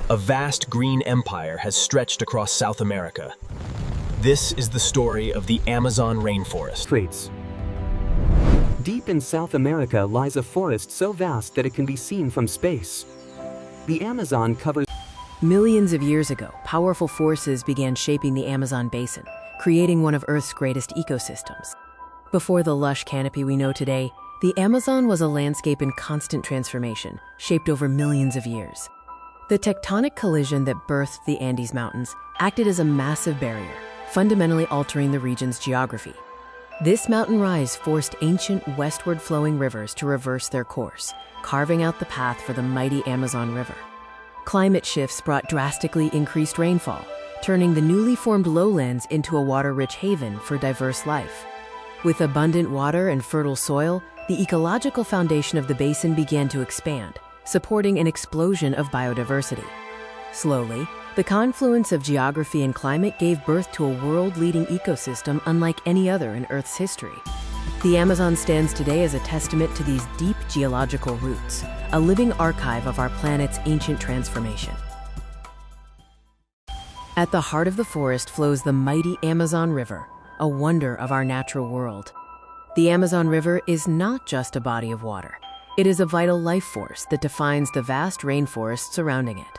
A vast green empire has stretched across South America. This is the story of the Amazon rainforest. Traits. Deep in South America lies a forest so vast that it can be seen from space. The Amazon covers Millions of years ago, powerful forces began shaping the Amazon basin, creating one of Earth's greatest ecosystems. Before the lush canopy we know today, the Amazon was a landscape in constant transformation, shaped over millions of years. The tectonic collision that birthed the Andes Mountains acted as a massive barrier, fundamentally altering the region's geography. This mountain rise forced ancient westward-flowing rivers to reverse their course, carving out the path for the mighty Amazon River. Climate shifts brought drastically increased rainfall, turning the newly formed lowlands into a water-rich haven for diverse life. With abundant water and fertile soil, the ecological foundation of the basin began to expand, supporting an explosion of biodiversity. Slowly, the confluence of geography and climate gave birth to a world-leading ecosystem unlike any other in Earth's history. The Amazon stands today as a testament to these deep geological roots, a living archive of our planet's ancient transformation. At the heart of the forest flows the mighty Amazon River, a wonder of our natural world. The Amazon River is not just a body of water. It is a vital life force that defines the vast rainforest surrounding it.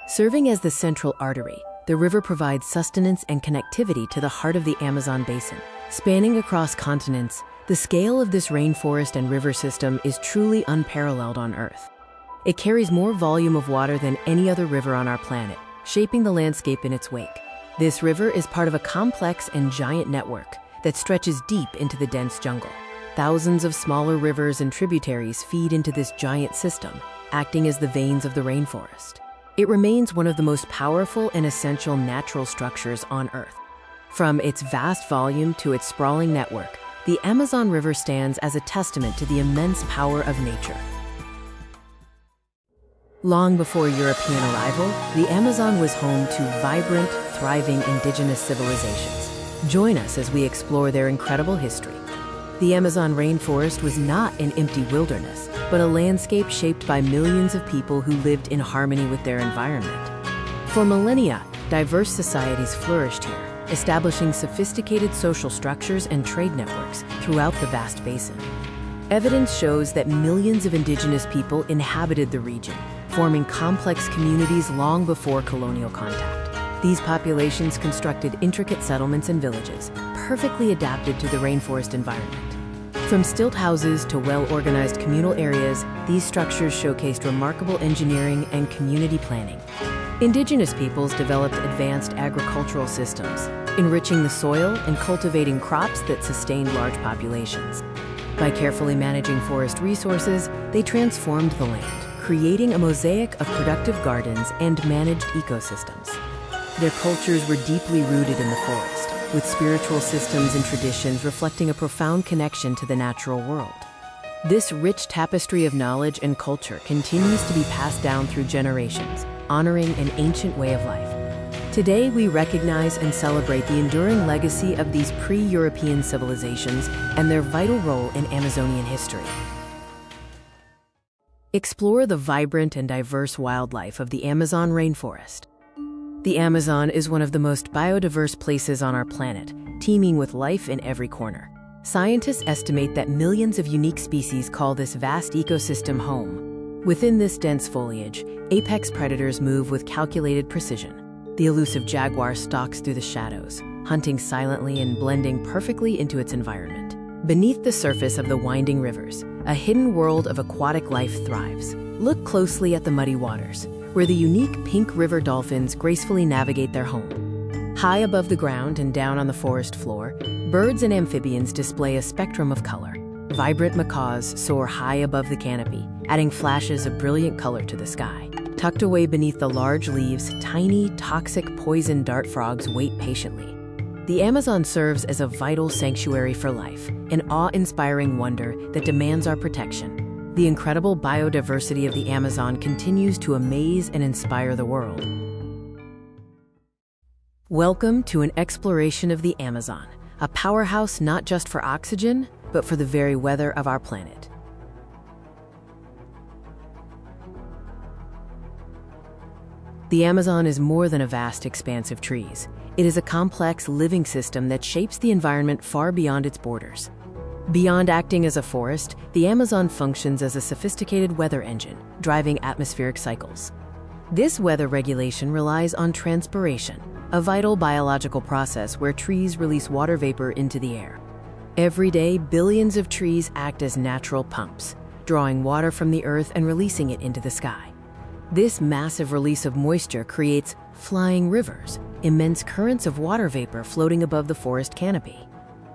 Serving as the central artery, the river provides sustenance and connectivity to the heart of the Amazon basin. Spanning across continents, the scale of this rainforest and river system is truly unparalleled on Earth. It carries more volume of water than any other river on our planet, shaping the landscape in its wake. This river is part of a complex and giant network that stretches deep into the dense jungle. Thousands of smaller rivers and tributaries feed into this giant system, acting as the veins of the rainforest. It remains one of the most powerful and essential natural structures on Earth. From its vast volume to its sprawling network, the Amazon River stands as a testament to the immense power of nature. Long before European arrival, the Amazon was home to vibrant, thriving indigenous civilizations. Join us as we explore their incredible history. The Amazon rainforest was not an empty wilderness, but a landscape shaped by millions of people who lived in harmony with their environment. For millennia, diverse societies flourished here, establishing sophisticated social structures and trade networks throughout the vast basin. Evidence shows that millions of indigenous people inhabited the region, forming complex communities long before colonial contact. These populations constructed intricate settlements and villages, perfectly adapted to the rainforest environment. From stilt houses to well-organized communal areas, these structures showcased remarkable engineering and community planning. Indigenous peoples developed advanced agricultural systems, enriching the soil and cultivating crops that sustained large populations. By carefully managing forest resources, they transformed the land, creating a mosaic of productive gardens and managed ecosystems. Their cultures were deeply rooted in the forest, with spiritual systems and traditions reflecting a profound connection to the natural world. This rich tapestry of knowledge and culture continues to be passed down through generations, honoring an ancient way of life. Today, we recognize and celebrate the enduring legacy of these pre-European civilizations and their vital role in Amazonian history. Explore the vibrant and diverse wildlife of the Amazon rainforest. The Amazon is one of the most biodiverse places on our planet, teeming with life in every corner. Scientists estimate that millions of unique species call this vast ecosystem home. Within this dense foliage, apex predators move with calculated precision. The elusive jaguar stalks through the shadows, hunting silently and blending perfectly into its environment. Beneath the surface of the winding rivers, a hidden world of aquatic life thrives. Look closely at the muddy waters, where the unique pink river dolphins gracefully navigate their home. High above the ground and down on the forest floor, birds and amphibians display a spectrum of color. Vibrant macaws soar high above the canopy, adding flashes of brilliant color to the sky. Tucked away beneath the large leaves, tiny, toxic poison dart frogs wait patiently. The Amazon serves as a vital sanctuary for life, an awe-inspiring wonder that demands our protection. The incredible biodiversity of the Amazon continues to amaze and inspire the world. Welcome to an exploration of the Amazon, a powerhouse not just for oxygen, but for the very weather of our planet. The Amazon is more than a vast expanse of trees. It is a complex living system that shapes the environment far beyond its borders. Beyond acting as a forest, the Amazon functions as a sophisticated weather engine, driving atmospheric cycles. This weather regulation relies on transpiration, a vital biological process where trees release water vapor into the air. Every day, billions of trees act as natural pumps, drawing water from the earth and releasing it into the sky. This massive release of moisture creates flying rivers, immense currents of water vapor floating above the forest canopy.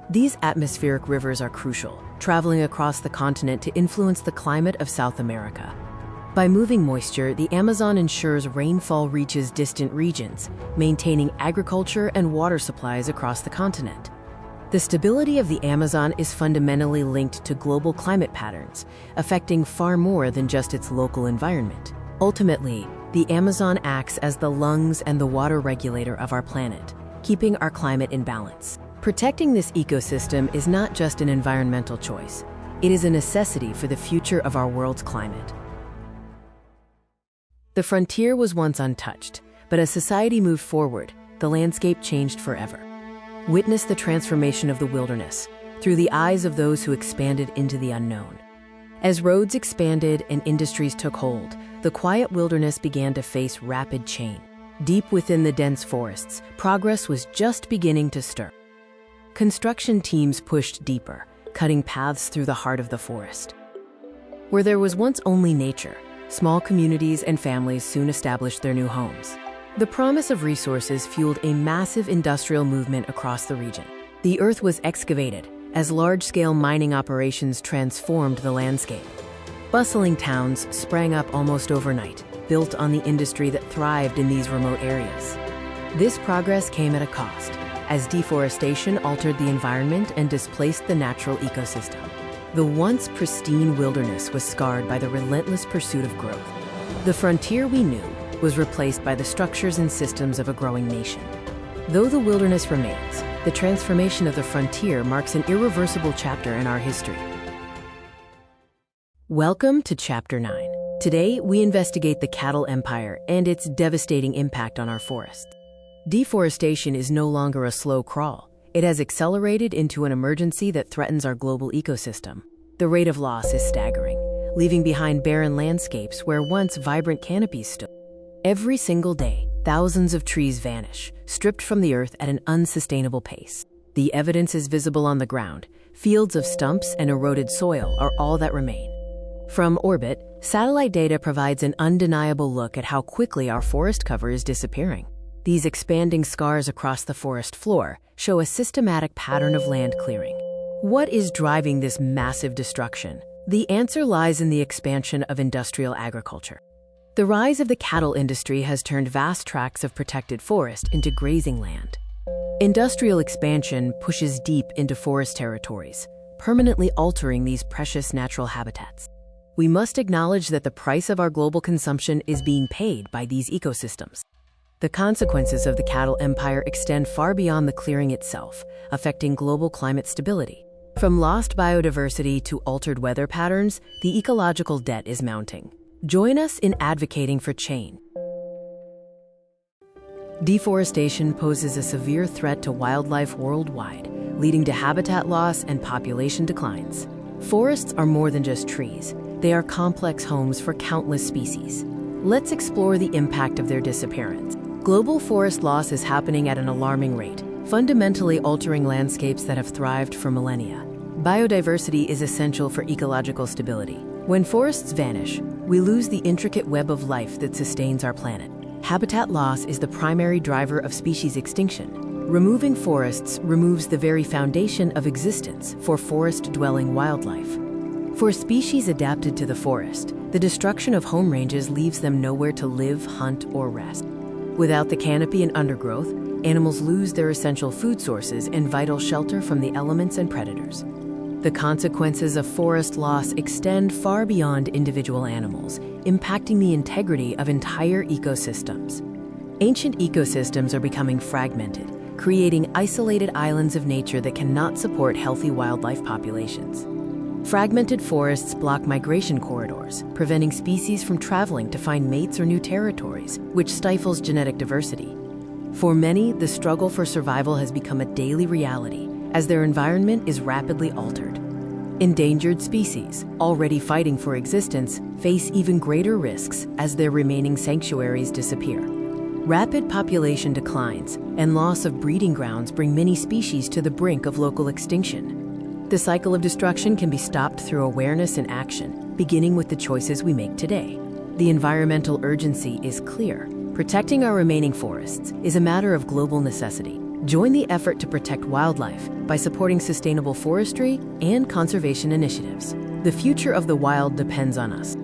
These atmospheric rivers are crucial, traveling across the continent to influence the climate of South America. By moving moisture, the Amazon ensures rainfall reaches distant regions, maintaining agriculture and water supplies across the continent. The stability of the Amazon is fundamentally linked to global climate patterns, affecting far more than just its local environment. Ultimately, the Amazon acts as the lungs and the water regulator of our planet, keeping our climate in balance. Protecting this ecosystem is not just an environmental choice. It is a necessity for the future of our world's climate. The frontier was once untouched, but as society moved forward, the landscape changed forever. Witness the transformation of the wilderness through the eyes of those who expanded into the unknown. As roads expanded and industries took hold, the quiet wilderness began to face rapid change. Deep within the dense forests, progress was just beginning to stir. Construction teams pushed deeper, cutting paths through the heart of the forest. Where there was once only nature, small communities and families soon established their new homes. The promise of resources fueled a massive industrial movement across the region. The earth was excavated as large-scale mining operations transformed the landscape. Bustling towns sprang up almost overnight, built on the industry that thrived in these remote areas. This progress came at a cost, as deforestation altered the environment and displaced the natural ecosystem. The once pristine wilderness was scarred by the relentless pursuit of growth. The frontier we knew was replaced by the structures and systems of a growing nation. Though the wilderness remains, the transformation of the frontier marks an irreversible chapter in our history. Welcome to Chapter 9. Today, we investigate the cattle empire and its devastating impact on our forests. Deforestation is no longer a slow crawl. It has accelerated into an emergency that threatens our global ecosystem. The rate of loss is staggering, leaving behind barren landscapes where once vibrant canopies stood. Every single day, thousands of trees vanish, stripped from the earth at an unsustainable pace. The evidence is visible on the ground. Fields of stumps and eroded soil are all that remain. From orbit, satellite data provides an undeniable look at how quickly our forest cover is disappearing. These expanding scars across the forest floor show a systematic pattern of land clearing. What is driving this massive destruction? The answer lies in the expansion of industrial agriculture. The rise of the cattle industry has turned vast tracts of protected forest into grazing land. Industrial expansion pushes deep into forest territories, permanently altering these precious natural habitats. We must acknowledge that the price of our global consumption is being paid by these ecosystems. The consequences of the cattle empire extend far beyond the clearing itself, affecting global climate stability. From lost biodiversity to altered weather patterns, the ecological debt is mounting. Join us in advocating for change. Deforestation poses a severe threat to wildlife worldwide, leading to habitat loss and population declines. Forests are more than just trees. They are complex homes for countless species. Let's explore the impact of their disappearance. Global forest loss is happening at an alarming rate, fundamentally altering landscapes that have thrived for millennia. Biodiversity is essential for ecological stability. When forests vanish, we lose the intricate web of life that sustains our planet. Habitat loss is the primary driver of species extinction. Removing forests removes the very foundation of existence for forest-dwelling wildlife. For species adapted to the forest, the destruction of home ranges leaves them nowhere to live, hunt, or rest. Without the canopy and undergrowth, animals lose their essential food sources and vital shelter from the elements and predators. The consequences of forest loss extend far beyond individual animals, impacting the integrity of entire ecosystems. Ancient ecosystems are becoming fragmented, creating isolated islands of nature that cannot support healthy wildlife populations. Fragmented forests block migration corridors, preventing species from traveling to find mates or new territories, which stifles genetic diversity. For many, the struggle for survival has become a daily reality as their environment is rapidly altered. Endangered species, already fighting for existence, face even greater risks as their remaining sanctuaries disappear. Rapid population declines and loss of breeding grounds bring many species to the brink of local extinction. The cycle of destruction can be stopped through awareness and action, beginning with the choices we make today. The environmental urgency is clear. Protecting our remaining forests is a matter of global necessity. Join the effort to protect wildlife by supporting sustainable forestry and conservation initiatives. The future of the wild depends on us.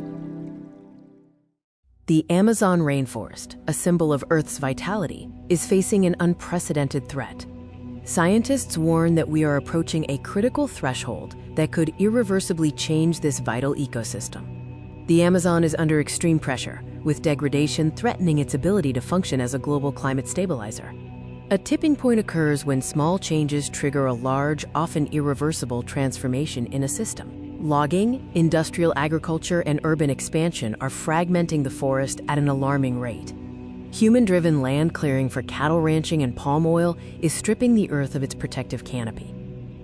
The Amazon rainforest, a symbol of Earth's vitality, is facing an unprecedented threat. Scientists warn that we are approaching a critical threshold that could irreversibly change this vital ecosystem. The Amazon is under extreme pressure, with degradation threatening its ability to function as a global climate stabilizer. A tipping point occurs when small changes trigger a large, often irreversible transformation in a system. Logging, industrial agriculture, and urban expansion are fragmenting the forest at an alarming rate. Human-driven land clearing for cattle ranching and palm oil is stripping the earth of its protective canopy.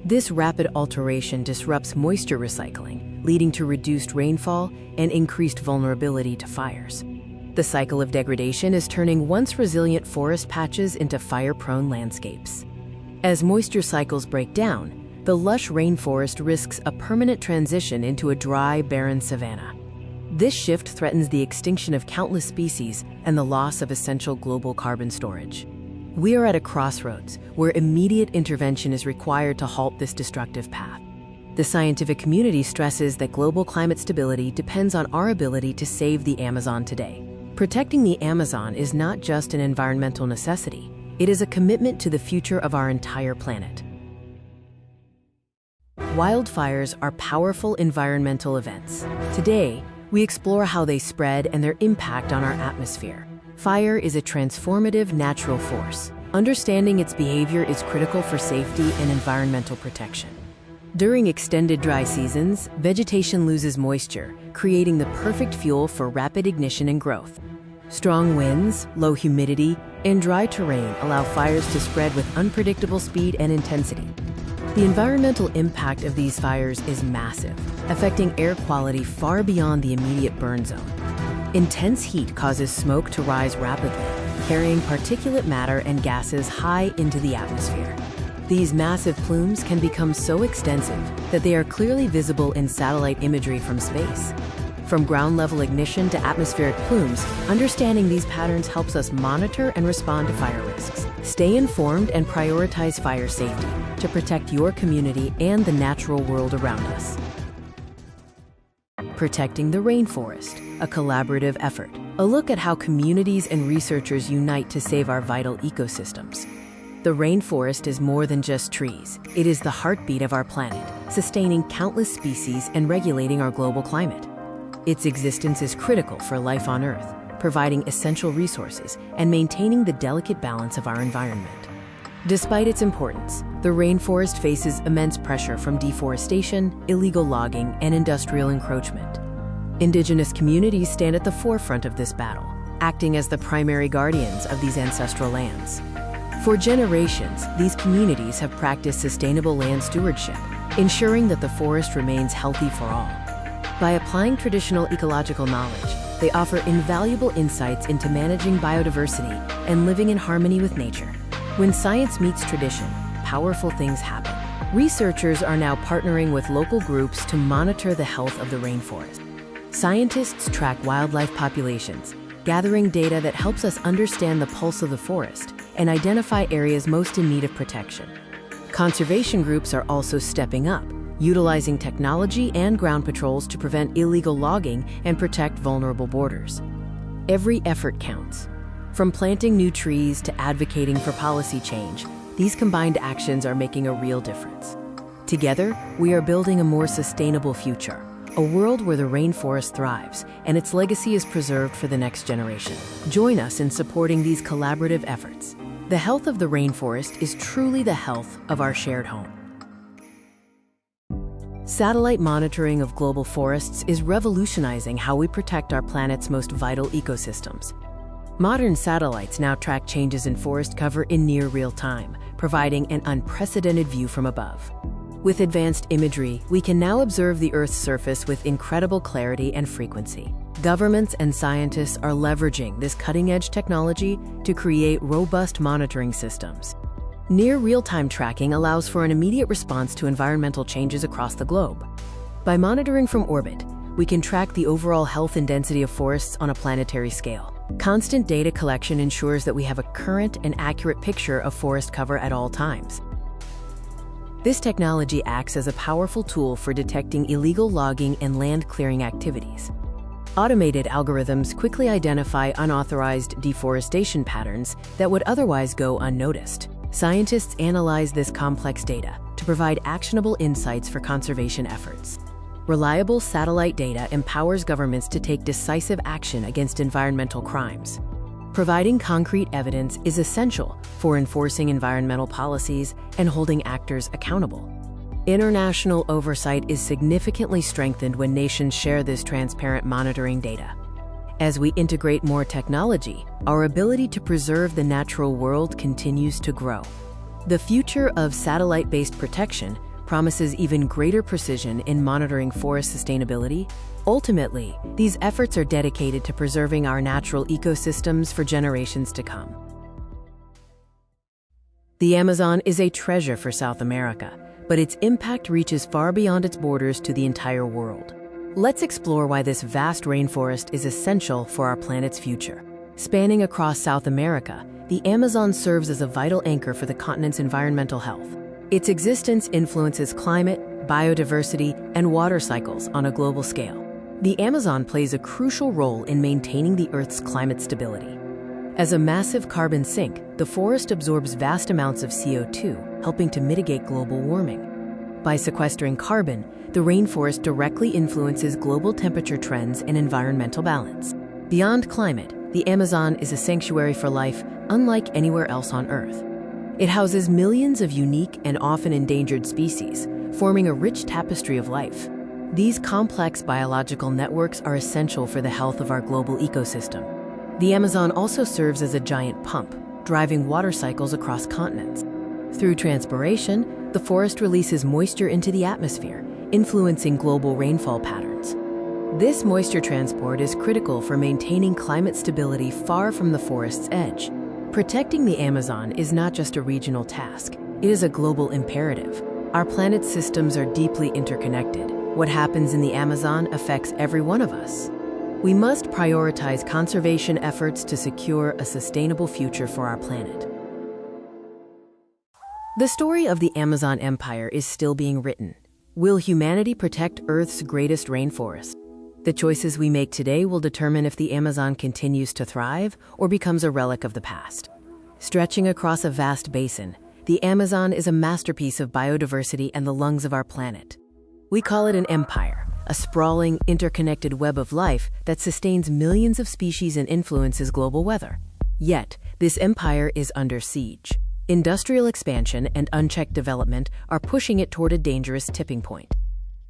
This rapid alteration disrupts moisture recycling, leading to reduced rainfall and increased vulnerability to fires. The cycle of degradation is turning once resilient forest patches into fire-prone landscapes. As moisture cycles break down, the lush rainforest risks a permanent transition into a dry, barren savanna. This shift threatens the extinction of countless species and the loss of essential global carbon storage. We are at a crossroads where immediate intervention is required to halt this destructive path. The scientific community stresses that global climate stability depends on our ability to save the Amazon today. Protecting the Amazon is not just an environmental necessity, it is a commitment to the future of our entire planet. Wildfires are powerful environmental events. Today, we explore how they spread and their impact on our atmosphere. Fire is a transformative natural force. Understanding its behavior is critical for safety and environmental protection. During extended dry seasons, vegetation loses moisture, creating the perfect fuel for rapid ignition and growth. Strong winds, low humidity, and dry terrain allow fires to spread with unpredictable speed and intensity. The environmental impact of these fires is massive, affecting air quality far beyond the immediate burn zone. Intense heat causes smoke to rise rapidly, carrying particulate matter and gases high into the atmosphere. These massive plumes can become so extensive that they are clearly visible in satellite imagery from space. From ground-level ignition to atmospheric plumes, understanding these patterns helps us monitor and respond to fire risks. Stay informed and prioritize fire safety to protect your community and the natural world around us. Protecting the rainforest, a collaborative effort. A look at how communities and researchers unite to save our vital ecosystems. The rainforest is more than just trees. It is the heartbeat of our planet, sustaining countless species and regulating our global climate. Its existence is critical for life on Earth, providing essential resources and maintaining the delicate balance of our environment. Despite its importance, the rainforest faces immense pressure from deforestation, illegal logging, and industrial encroachment. Indigenous communities stand at the forefront of this battle, acting as the primary guardians of these ancestral lands. For generations, these communities have practiced sustainable land stewardship, ensuring that the forest remains healthy for all. By applying traditional ecological knowledge, they offer invaluable insights into managing biodiversity and living in harmony with nature. When science meets tradition, powerful things happen. Researchers are now partnering with local groups to monitor the health of the rainforest. Scientists track wildlife populations, gathering data that helps us understand the pulse of the forest and identify areas most in need of protection. Conservation groups are also stepping up, utilizing technology and ground patrols to prevent illegal logging and protect vulnerable borders. Every effort counts. From planting new trees to advocating for policy change, these combined actions are making a real difference. Together, we are building a more sustainable future, a world where the rainforest thrives and its legacy is preserved for the next generation. Join us in supporting these collaborative efforts. The health of the rainforest is truly the health of our shared home. Satellite monitoring of global forests is revolutionizing how we protect our planet's most vital ecosystems. Modern satellites now track changes in forest cover in near real time, providing an unprecedented view from above. With advanced imagery, we can now observe the Earth's surface with incredible clarity and frequency. Governments and scientists are leveraging this cutting-edge technology to create robust monitoring systems. Near real-time tracking allows for an immediate response to environmental changes across the globe. By monitoring from orbit, we can track the overall health and density of forests on a planetary scale. Constant data collection ensures that we have a current and accurate picture of forest cover at all times. This technology acts as a powerful tool for detecting illegal logging and land clearing activities. Automated algorithms quickly identify unauthorized deforestation patterns that would otherwise go unnoticed. Scientists analyze this complex data to provide actionable insights for conservation efforts. Reliable satellite data empowers governments to take decisive action against environmental crimes. Providing concrete evidence is essential for enforcing environmental policies and holding actors accountable. International oversight is significantly strengthened when nations share this transparent monitoring data. As we integrate more technology, our ability to preserve the natural world continues to grow. The future of satellite-based protection promises even greater precision in monitoring forest sustainability. Ultimately, these efforts are dedicated to preserving our natural ecosystems for generations to come. The Amazon is a treasure for South America, but its impact reaches far beyond its borders to the entire world. Let's explore why this vast rainforest is essential for our planet's future. Spanning across South America, the Amazon serves as a vital anchor for the continent's environmental health. Its existence influences climate, biodiversity, and water cycles on a global scale. The Amazon plays a crucial role in maintaining the Earth's climate stability. As a massive carbon sink, the forest absorbs vast amounts of CO2, helping to mitigate global warming. By sequestering carbon, the rainforest directly influences global temperature trends and environmental balance. Beyond climate, the Amazon is a sanctuary for life unlike anywhere else on Earth. It houses millions of unique and often endangered species, forming a rich tapestry of life. These complex biological networks are essential for the health of our global ecosystem. The Amazon also serves as a giant pump, driving water cycles across continents. Through transpiration, the forest releases moisture into the atmosphere, influencing global rainfall patterns. This moisture transport is critical for maintaining climate stability far from the forest's edge. Protecting the Amazon is not just a regional task, it is a global imperative. Our planet's systems are deeply interconnected. What happens in the Amazon affects every one of us. We must prioritize conservation efforts to secure a sustainable future for our planet. The story of the Amazon empire is still being written. Will humanity protect Earth's greatest rainforest? The choices we make today will determine if the Amazon continues to thrive or becomes a relic of the past. Stretching across a vast basin, the Amazon is a masterpiece of biodiversity and the lungs of our planet. We call it an empire, a sprawling, interconnected web of life that sustains millions of species and influences global weather. Yet, this empire is under siege. Industrial expansion and unchecked development are pushing it toward a dangerous tipping point.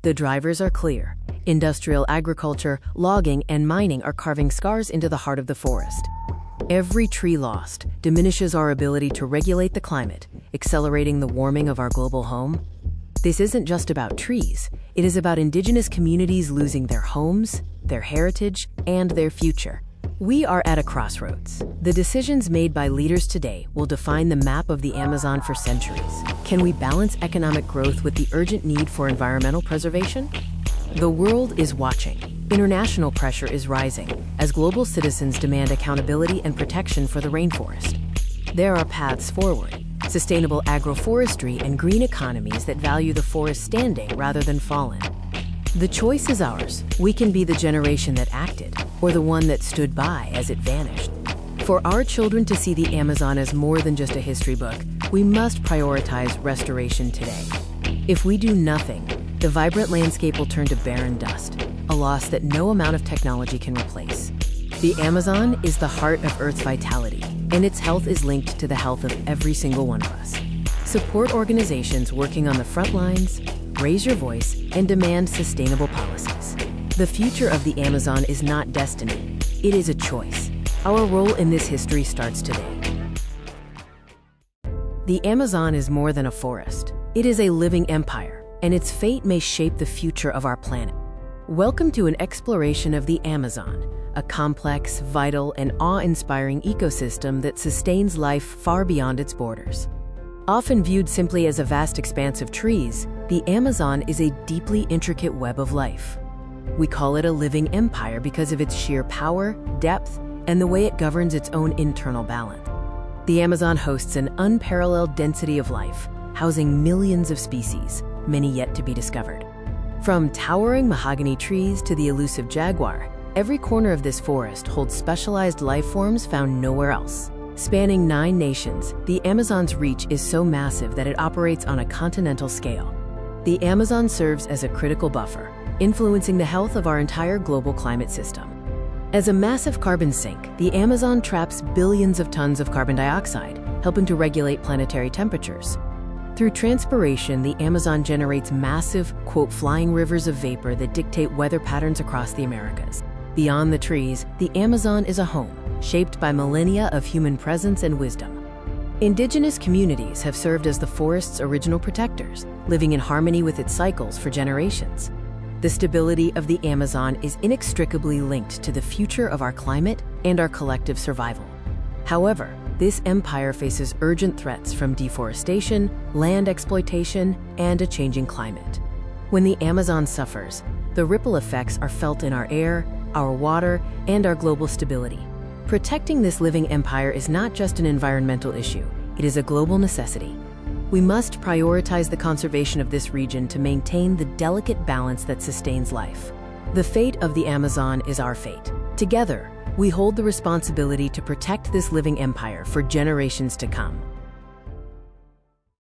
The drivers are clear. Industrial agriculture, logging, and mining are carving scars into the heart of the forest. Every tree lost diminishes our ability to regulate the climate, accelerating the warming of our global home. This isn't just about trees. It is about indigenous communities losing their homes, their heritage, and their future. We are at a crossroads. The decisions made by leaders today will define the map of the Amazon for centuries. Can we balance economic growth with the urgent need for environmental preservation? The world is watching. International pressure is rising as global citizens demand accountability and protection for the rainforest. There are paths forward: sustainable agroforestry and green economies that value the forest standing rather than fallen. The choice is ours. We can be the generation that acted, or the one that stood by as it vanished. For our children to see the Amazon as more than just a history book, we must prioritize restoration today. If we do nothing, the vibrant landscape will turn to barren dust, a loss that no amount of technology can replace. The Amazon is the heart of Earth's vitality, and its health is linked to the health of every single one of us. Support organizations working on the front lines, raise your voice, and demand sustainable policies. The future of the Amazon is not destiny, it is a choice. Our role in this history starts today. The Amazon is more than a forest. It is a living empire, and its fate may shape the future of our planet. Welcome to an exploration of the Amazon, a complex, vital, and awe-inspiring ecosystem that sustains life far beyond its borders. Often viewed simply as a vast expanse of trees, the Amazon is a deeply intricate web of life. We call it a living empire because of its sheer power, depth, and the way it governs its own internal balance. The Amazon hosts an unparalleled density of life, housing millions of species, many yet to be discovered. From towering mahogany trees to the elusive jaguar, every corner of this forest holds specialized life forms found nowhere else. Spanning 9 nations, the Amazon's reach is so massive that it operates on a continental scale. The Amazon serves as a critical buffer, influencing the health of our entire global climate system. As a massive carbon sink, the Amazon traps billions of tons of carbon dioxide, helping to regulate planetary temperatures. Through transpiration, the Amazon generates massive, quote, flying rivers of vapor that dictate weather patterns across the Americas. Beyond the trees, the Amazon is a home, shaped by millennia of human presence and wisdom. Indigenous communities have served as the forest's original protectors, living in harmony with its cycles for generations. The stability of the Amazon is inextricably linked to the future of our climate and our collective survival. However, this empire faces urgent threats from deforestation, land exploitation, and a changing climate. When the Amazon suffers, the ripple effects are felt in our air, our water, and our global stability. Protecting this living empire is not just an environmental issue, it is a global necessity. We must prioritize the conservation of this region to maintain the delicate balance that sustains life. The fate of the Amazon is our fate. Together, we hold the responsibility to protect this living empire for generations to come.